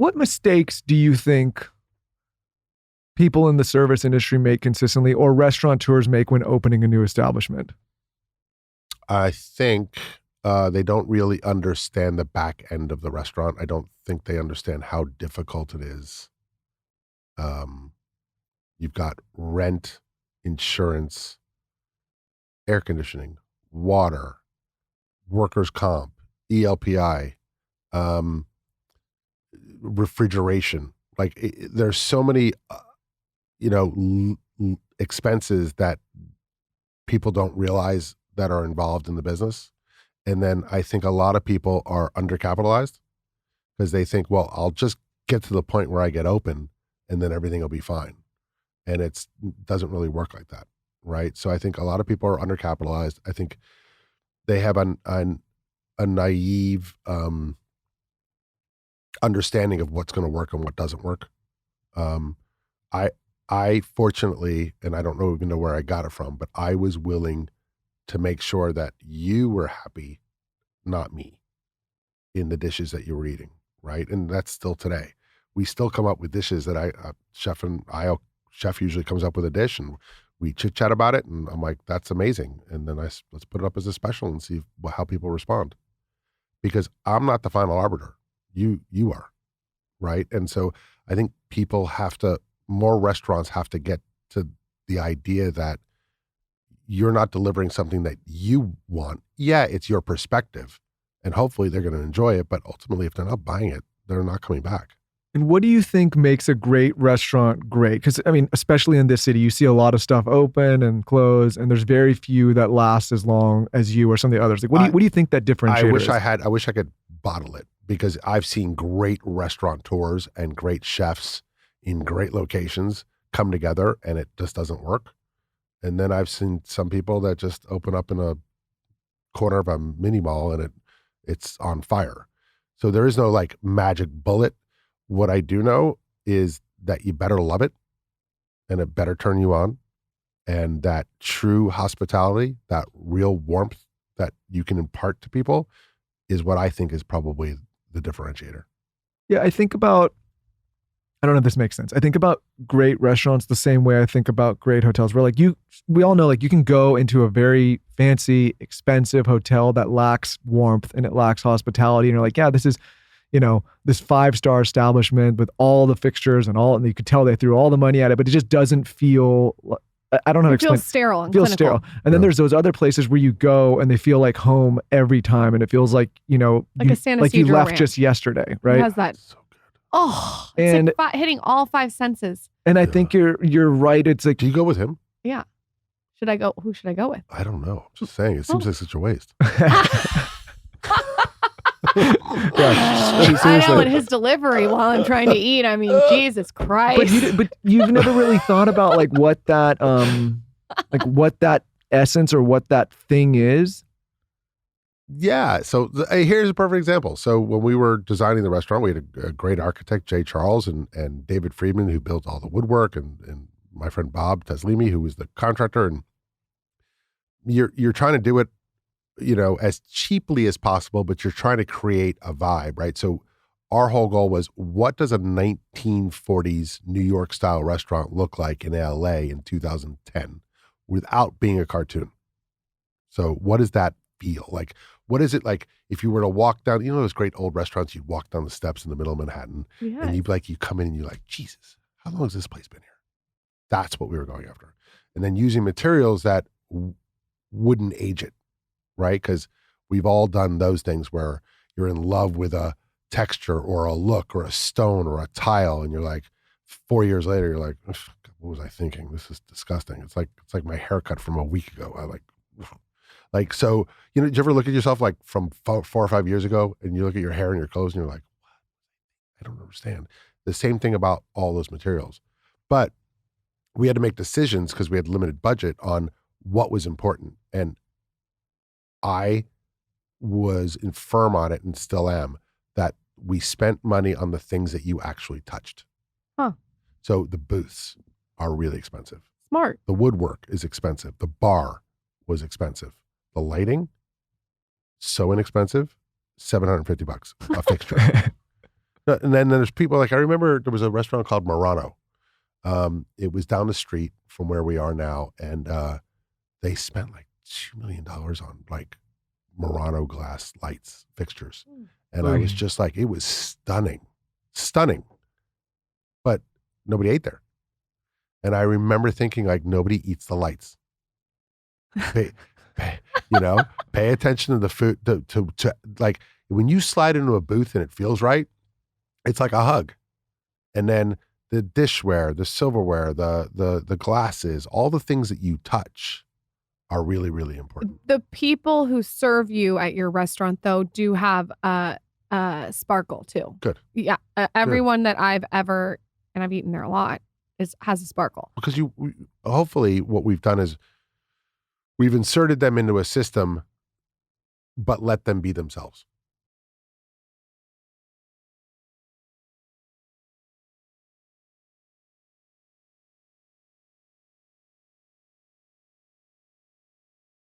What mistakes do you think people in the service industry make consistently, or restaurateurs make when opening a new establishment? I think they don't really understand the back end of the restaurant. I don't think they understand how difficult it is. You've got rent, insurance, air conditioning, water, workers' comp, ELPI, refrigeration. Like there's so many, expenses that people don't realize that are involved in the business. And then I think a lot of people are undercapitalized because they think, well, I'll just get to the point where I get open and then everything will be fine. And it doesn't really work like that, right? So I think a lot of people are undercapitalized. I think they have a naive understanding of what's going to work and what doesn't work. I fortunately, and I don't even know where I got it from, but I was willing to make sure that you were happy, not me, in the dishes that you were eating, right? And that's still today. We still come up with dishes that chef usually comes up with a dish and we chit chat about it. And I'm like, that's amazing. And then let's put it up as a special and see how people respond. Because I'm not the final arbiter. You are, right? And so I think more restaurants have to get to the idea that you're not delivering something that you want. Yeah, it's your perspective, and hopefully they're going to enjoy it. But ultimately, if they're not buying it, they're not coming back. And what do you think makes a great restaurant great? Because, I mean, especially in this city, you see a lot of stuff open and close, and there's very few that last as long as you or some of the others. Like, what do you think that differentiator is? I wish I could bottle it, because I've seen great restaurateurs and great chefs in great locations come together, and it just doesn't work. And then I've seen some people that just open up in a corner of a mini mall and it's on fire. So there is no like magic bullet. What I do know is that you better love it and it better turn you on. And that true hospitality, that real warmth that you can impart to people is what I think is probably the differentiator. Yeah, I don't know if this makes sense. I think about great restaurants the same way I think about great hotels, where we all know, like, you can go into a very fancy, expensive hotel that lacks warmth and it lacks hospitality. And you're like, yeah, this is, this 5-star establishment with all the fixtures and you could tell they threw all the money at it, but it just doesn't feel, I don't know how to explain. It feels sterile and feels clinical. sterile. And then there's those other places where you go and they feel like home every time. And it feels like, like a San like you Ysidro left ranch. just yesterday, right? It has that. Oh, it's like hitting all 5 senses. And I think you're right. It's like, do you go with him? Yeah. Who should I go with? I don't know. I'm just saying, it seems like such a waste. I know, and his delivery while I'm trying to eat. I mean, Jesus Christ. But you've never really thought about like what that essence or what that thing is. Yeah. So here's a perfect example. So when we were designing the restaurant, we had a great architect, Jay Charles, and David Friedman, who built all the woodwork, and my friend Bob Teslimi, who was the contractor. And you're trying to do it, as cheaply as possible, but you're trying to create a vibe, right? So our whole goal was, what does a 1940s New York style restaurant look like in LA in 2010 without being a cartoon? So what does that feel like? What is it like if you were to walk down, those great old restaurants, you'd walk down the steps in the middle of Manhattan, and you come in and you're like, Jesus, how long has this place been here? That's what we were going after. And then using materials that wouldn't age it, right? Because we've all done those things where you're in love with a texture or a look or a stone or a tile, and you're like, 4 years later, you're like, what was I thinking? This is disgusting. It's like my haircut from a week ago. So, did you ever look at yourself like from 4 or 5 years ago, and you look at your hair and your clothes and you're like, what? I don't understand. The same thing about all those materials. But we had to make decisions because we had limited budget on what was important. And I was firm on it, and still am, that we spent money on the things that you actually touched. Huh. So the booths are really expensive. Smart. The woodwork is expensive. The bar was expensive. The lighting, so inexpensive, $750 a fixture. And then there's people like, I remember there was a restaurant called Murano. It was down the street from where we are now. And they spent like $2 million on like Murano glass lights, fixtures. And I was just like, it was stunning. But nobody ate there. And I remember thinking like, nobody eats the lights. Pay attention to the food, to like when you slide into a booth and it feels right, it's like a hug. And then the dishware, the silverware, the glasses, all the things that you touch are really, really important. The people who serve you at your restaurant, though, do have sparkle too. Good. Yeah. Everyone that I've ever, and I've eaten there a lot, has a sparkle. Because hopefully what we've done is we've inserted them into a system, but let them be themselves.